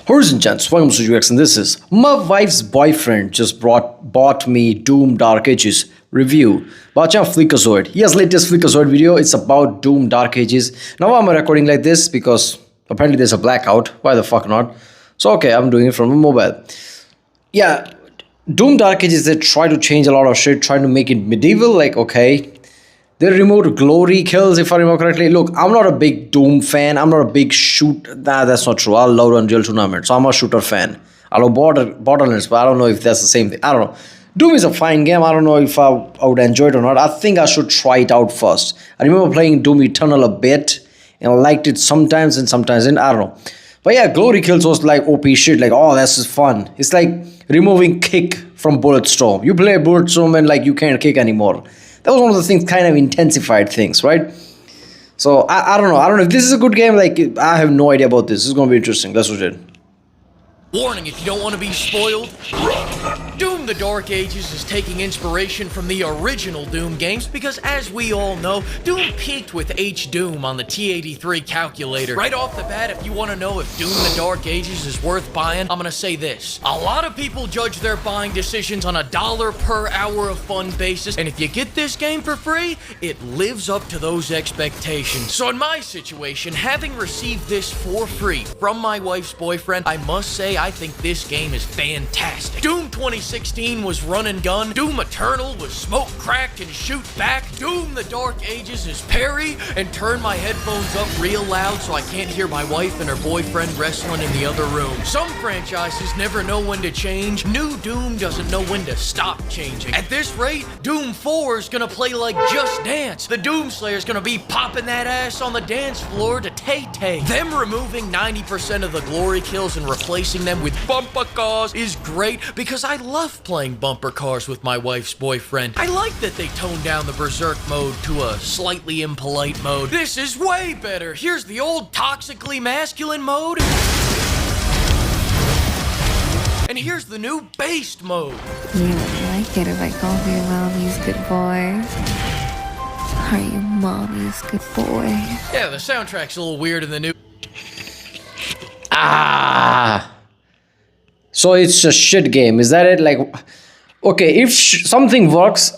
Horizon gents, welcome to UX, and this is my wife's boyfriend just bought me Doom Dark Ages review. Watch out FLEEKAZOID. He has latest FLEEKAZOID video. It's about Doom Dark Ages. Now I'm recording like this because apparently there's a blackout. Why the fuck not? So okay, I'm doing it from a mobile. Yeah, Doom Dark Ages, they try to change a lot of shit, trying to make it medieval, like okay. They removed glory kills, if I remember correctly. Look, I'm not a big Doom fan. I'm not a big Nah, that's not true. I love Unreal Tournament, so I'm a shooter fan. I love Borderlands, but I don't know if that's the same thing. I don't know. Doom is a fine game. I don't know if I would enjoy it or not. I think I should try it out first. I remember playing Doom Eternal a bit, and I liked it sometimes and sometimes, and I don't know. But yeah, glory kills was like OP shit. Like, oh, this is fun. It's like removing kick from Bulletstorm. You play Bulletstorm and like you can't kick anymore. That was one of the things, kind of intensified things, right? So I don't know. I don't know if this is a good game. Like, I have no idea about this. This is gonna be interesting. That's what it is. Warning, if you don't want to be spoiled, Doom the Dark Ages is taking inspiration from the original Doom games because, as we all know, Doom peaked with H-Doom on the T83 calculator. Right off the bat, if you want to know if Doom the Dark Ages is worth buying, I'm going to say this. A lot of people judge their buying decisions on a dollar per hour of fun basis, and if you get this game for free, it lives up to those expectations. So in my situation, having received this for free from my wife's boyfriend, I must say I think this game is fantastic. Doom 2016 was run and gun. Doom Eternal was smoke cracked and shoot back. Doom the Dark Ages is parry and turn my headphones up real loud so I can't hear my wife and her boyfriend wrestling in the other room. Some franchises never know when to change. New Doom doesn't know when to stop changing. At this rate, Doom 4 is gonna play like Just Dance. The Doomslayer's gonna be popping that ass on the dance floor to Tay-Tay. Them removing 90% of the glory kills and replacing them with bumper cars is great because I love playing bumper cars with my wife's boyfriend. I like that they toned down the berserk mode to a slightly impolite mode. This is way better. Here's the old toxically masculine mode. And here's the new based mode. You would like it if I called you mommy's good boy. Are you mommy's good boy? Yeah, the soundtrack's a little weird in the new. So it's a shit game. Is that it? Like, okay, if something works,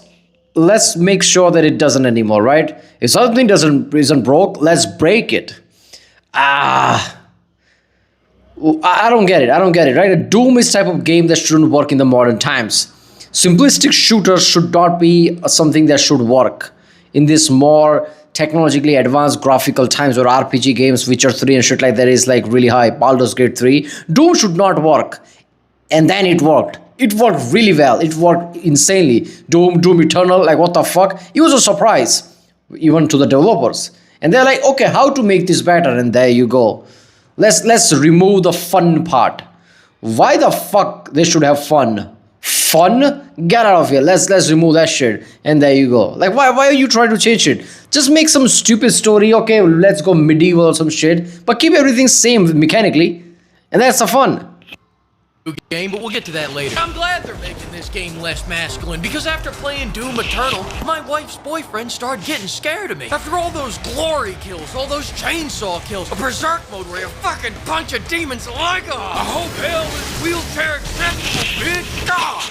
let's make sure that it doesn't anymore, right? If something isn't broke, let's break it. I don't get it. I don't get it, right? A Doom is type of game that shouldn't work in the modern times. Simplistic shooters should not be something that should work in this more technologically advanced graphical times where RPG games, Witcher 3 and shit like that is like really high. Baldur's Gate 3. Doom should not work. And then it worked. It worked really well. It worked insanely. Doom Eternal, like what the fuck? It was a surprise, even to the developers. And they're like, okay, how to make this better? And there you go. Let's remove the fun part. Why the fuck they should have fun? Fun? Get out of here. Let's remove that shit. And there you go. Like, why are you trying to change it? Just make some stupid story. Okay, let's go medieval or some shit. But keep everything same mechanically. And that's the fun. Game, but we'll get to that later. I'm glad they're making this game less masculine because after playing Doom Eternal, my wife's boyfriend started getting scared of me. After all those glory kills, all those chainsaw kills, a berserk mode where you fucking punch a demon's leg off. I hope hell is wheelchair accessible, bitch. God,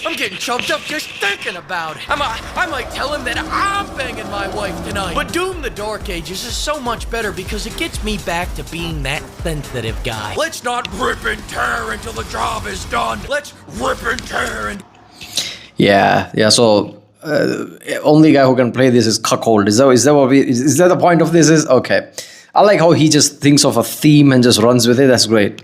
I'm getting choked up just thinking about it. I might tell him that I'm banging my wife tonight. But Doom the Dark Ages is so much better because it gets me back to being that sensitive guy. Let's not rip and tear until the job is done. Let's rip and tear and... Yeah. So only guy who can play this is cuckold. Is that the point of this? Is okay. I like how he just thinks of a theme and just runs with it. That's great.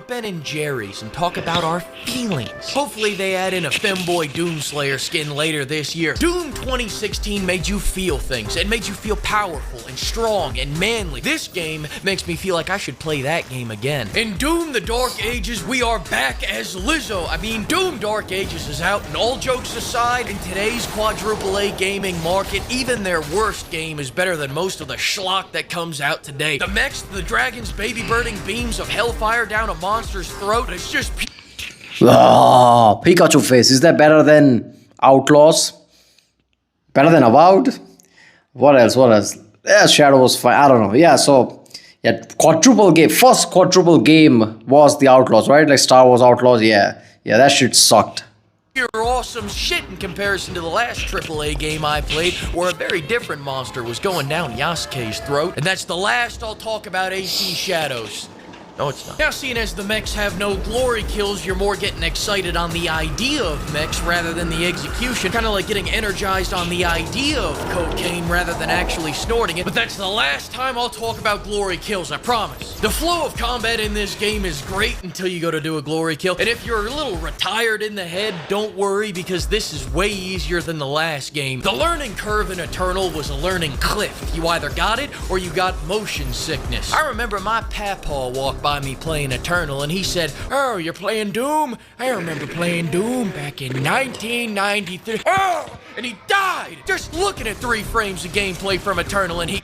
Ben and Jerry's and talk about our feelings. Hopefully they add in a femboy Doomslayer skin later this year. Doom 2016 made you feel things and made you feel powerful and strong and manly. This game makes me feel like I should play that game again. In Doom the Dark Ages, we are back as Lizzo. Doom Dark Ages is out, and all jokes aside, in today's quadruple A gaming market, even their worst game is better than most of the schlock that comes out today. The mechs, the dragons, baby birding beams of hellfire down a monster's throat. It's just... Pikachu face. Is that better than Outlaws? Better than Avowed? What else? Yeah, Shadow was fine. I don't know. Yeah, so Yeah, quadruple game. First quadruple game was the Outlaws, right? Like Star Wars Outlaws. Yeah, that shit sucked. Pure awesome shit in comparison to the last AAA game I played, where a very different monster was going down Yasuke's throat. And that's the last I'll talk about AC Shadows. No, it's not. Now, seeing as the mechs have no glory kills, you're more getting excited on the idea of mechs rather than the execution. Kind of like getting energized on the idea of cocaine rather than actually snorting it. But that's the last time I'll talk about glory kills, I promise. The flow of combat in this game is great until you go to do a glory kill. And if you're a little retired in the head, don't worry, because this is way easier than the last game. The learning curve in Eternal was a learning cliff. You either got it or you got motion sickness. I remember my papaw walked by me playing Eternal, and he said, "Oh, you're playing Doom? I remember playing Doom back in 1993. Oh!" And he died just looking at 3 frames of gameplay from Eternal, and he...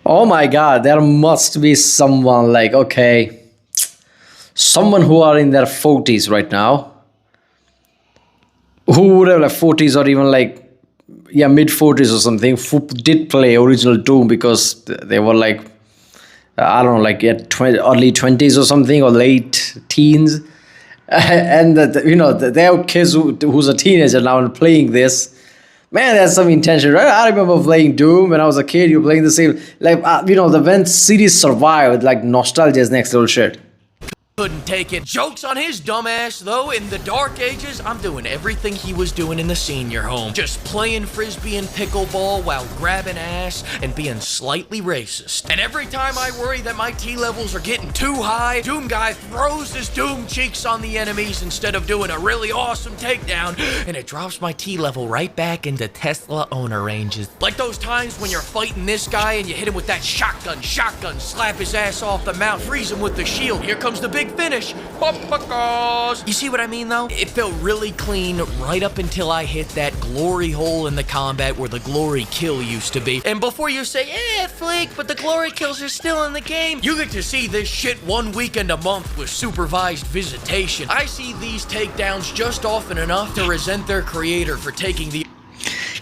Oh my god, there must be someone like, okay, someone who are in their 40s right now, who would have like 40s or even like, yeah, mid 40s or something, who did play original Doom because they were like, I don't know, like early 20s or something, or late teens. And, they have kids who's a teenager now and playing this. Man, that's some intention, right? I remember playing Doom when I was a kid. You were playing the same, like, the when series survived, like nostalgia is next level shit. Couldn't take it. Joke's on his dumbass, though. In the Dark Ages, I'm doing everything he was doing in the senior home. Just playing frisbee and pickleball while grabbing ass and being slightly racist. And every time I worry that my T levels are getting too high, Doom Guy throws his Doom cheeks on the enemies instead of doing a really awesome takedown, and it drops my T level right back into Tesla owner ranges. Like those times when you're fighting this guy and you hit him with that shotgun, slap his ass off the mount, freeze him with the shield. Here comes the big finish. You see what I mean, though? It felt really clean right up until I hit that glory hole in the combat where the glory kill used to be. And before you say, Fleek, but the glory kills are still in the game, you get to see this shit 1 weekend a month with supervised visitation. I see these takedowns just often enough to resent their creator for taking the...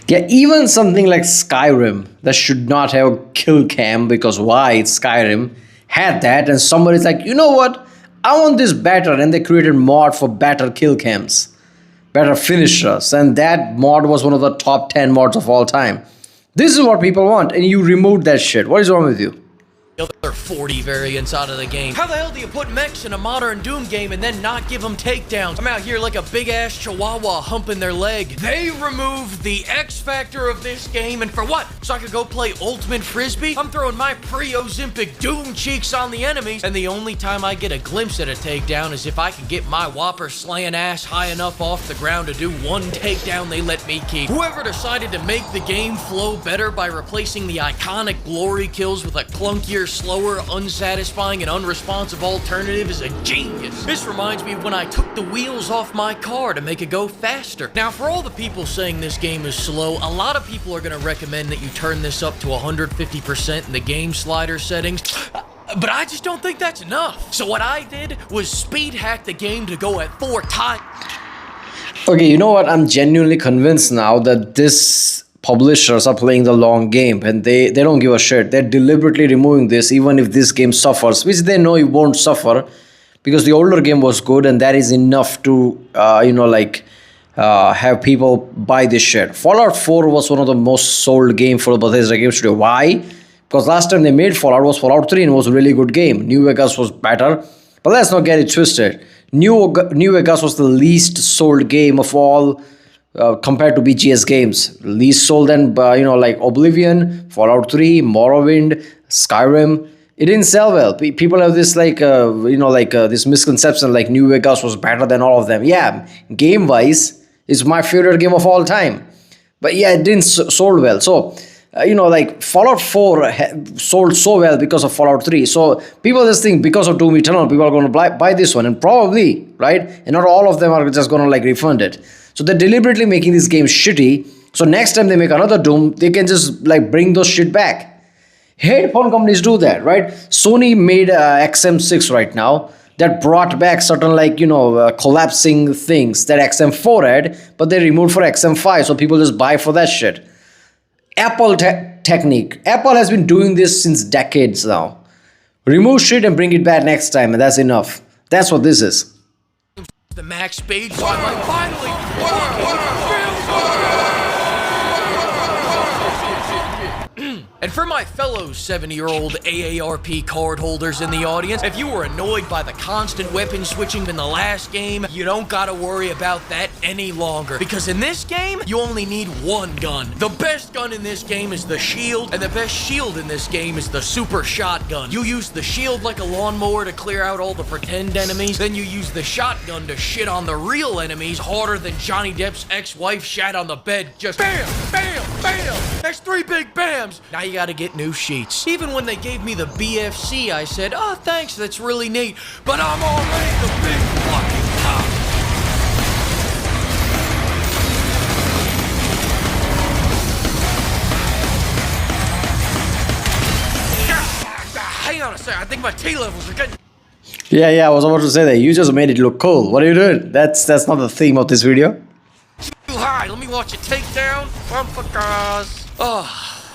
Yeah, even something like Skyrim that should not have kill cam, because why? It's Skyrim, had that, and somebody's like, you know what? I want this better, and they created mod for better kill cams, better finishers, and that mod was one of the top 10 mods of all time. This is what people want, and you removed that shit. What is wrong with you? Other 40 variants out of the game. How the hell do you put mechs in a modern Doom game and then not give them takedowns? I'm out here like a big ass chihuahua humping their leg. They removed the X factor of this game, and for what? So I could go play Ultimate Frisbee? I'm throwing my pre-Ozempic Doom cheeks on the enemies, and the only time I get a glimpse at a takedown is if I can get my whopper slaying ass high enough off the ground to do one takedown they let me keep. Whoever decided to make the game flow better by replacing the iconic glory kills with a clunkier, slower, unsatisfying, and unresponsive alternative is a genius. This reminds me of when I took the wheels off my car to make it go faster. Now, for all the people saying this game is slow, a lot of people are going to recommend that you turn this up to 150% in the game slider settings. But I just don't think that's enough. So what I did was speed hack the game to go at 4 times. Okay, you know what? I'm genuinely convinced now that this publishers are playing the long game, and they don't give a shit. They're deliberately removing this even if this game suffers, which they know it won't suffer because the older game was good, and that is enough to have people buy this shit. Fallout 4 was one of the most sold game for the Bethesda Game Studio. Why? Because last time they made Fallout was Fallout 3, and it was a really good game. New Vegas was better, but let's not get it twisted. New Vegas was the least sold game of all compared to BGS games. Least sold than like Oblivion, Fallout 3, Morrowind, Skyrim. It didn't sell well. People have this this misconception like New Vegas was better than all of them. Yeah, game wise, it's my favorite game of all time. But yeah, it didn't sold well. So Fallout 4 sold so well because of Fallout 3. So people just think because of Doom Eternal, people are going to buy this one, and probably, right? And not all of them are just going to refund it. So they're deliberately making this game shitty. So next time they make another Doom, they can just bring those shit back. Headphone companies do that, right? Sony made XM6 right now that brought back certain collapsing things that XM4 had, but they removed for XM5, so people just buy for that shit. Apple technique. Apple has been doing this since decades now. Remove shit and bring it back next time, and that's enough. That's what this is. The max speed, so I might finally. And for my fellow 70-year-old AARP card holders in the audience, if you were annoyed by the constant weapon switching in the last game, you don't gotta worry about that any longer. Because in this game, you only need one gun. The best gun in this game is the shield, and the best shield in this game is the super shotgun. You use the shield like a lawnmower to clear out all the pretend enemies, then you use the shotgun to shit on the real enemies harder than Johnny Depp's ex-wife shat on the bed. Just BAM! BAM! BAM! That's 3 big BAMs! Now you gotta get new sheets. Even when they gave me the BFC, I said, oh, thanks, that's really neat, but I'm already the big fucking top. Hang on a second, I think my T levels are getting... Yeah, I was about to say that. You just made it look cool. What are you doing? That's not the theme of this video. too high. Let me watch it take down. Motherfuckers.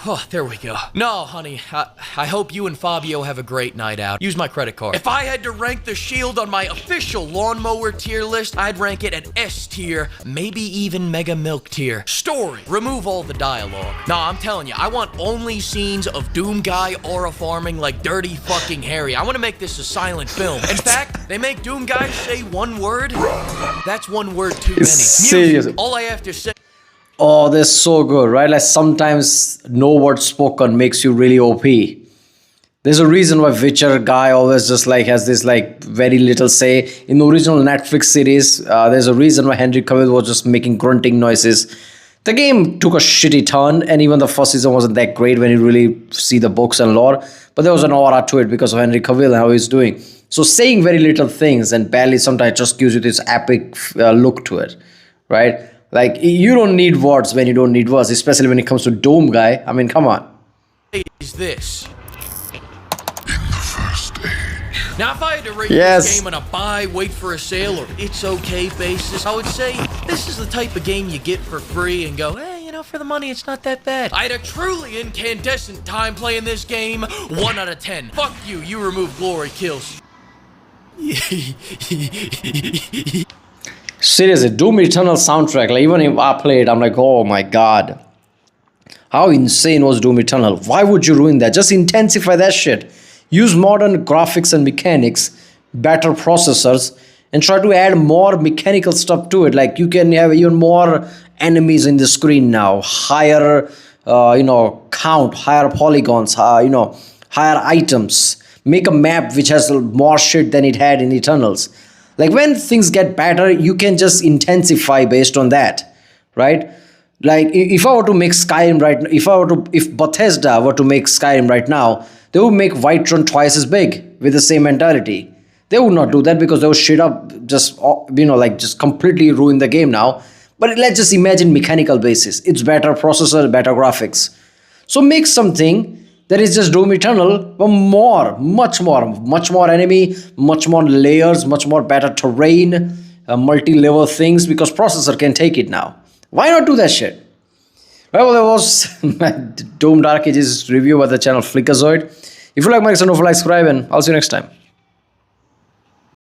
Oh, there we go. No, honey, I hope you and Fabio have a great night out. Use my credit card. If I had to rank the shield on my official lawnmower tier list, I'd rank it at S tier, maybe even Mega Milk tier. Story. Remove all the dialogue. Nah, I'm telling you, I want only scenes of Doom Guy aura farming like Dirty fucking Harry. I want to make this a silent film. In fact, they make Doom Guy say one word. That's one word too many. Serious. Music, all I have to say... Oh, they're so good, right? Like sometimes no word spoken makes you really OP. There's a reason why Witcher guy always just like has this like very little say. In the original Netflix series, there's a reason why Henry Cavill was just making grunting noises. The game took a shitty turn, and even the first season wasn't that great when you really see the books and lore. But there was an aura to it because of Henry Cavill and how he's doing. So saying very little things and barely sometimes just gives you this epic look to it, right? Like, you don't need words when you don't need words, especially when it comes to Doom Guy. I mean, come on. Is this. In the first stage. Now, if I had to rate Yes. this game on a buy, wait for a sale, or it's okay basis, I would say this is the type of game you get for free and go, hey, you know, for the money, it's not that bad. I had a truly incandescent time playing this game. 1 out of 10. Fuck you, you remove glory kills. Seriously, Doom Eternal soundtrack, like even if I played, I'm like, oh my god. How insane was Doom Eternal? Why would you ruin that? Just intensify that shit. Use modern graphics and mechanics, better processors, and try to add more mechanical stuff to it. Like you can have even more enemies in the screen now, higher, count, higher polygons, higher items. Make a map which has more shit than it had in Eternals. Like when things get better, you can just intensify based on that, right? Like if I were to make Skyrim right now, if Bethesda were to make Skyrim right now, they would make Whiterun twice as big with the same mentality. They would not do that because they would shit up, just completely ruin the game now. But let's just imagine mechanical basis. It's better processor, better graphics. So make something that is just Doom Eternal, but much more enemy, much more layers, much more better terrain, multi-level things, because processor can take it now. Why not do that shit? Well, that was Doom Dark Ages review by the channel FLEEKAZOID. If you like my content, don't forget to subscribe, and I'll see you next time.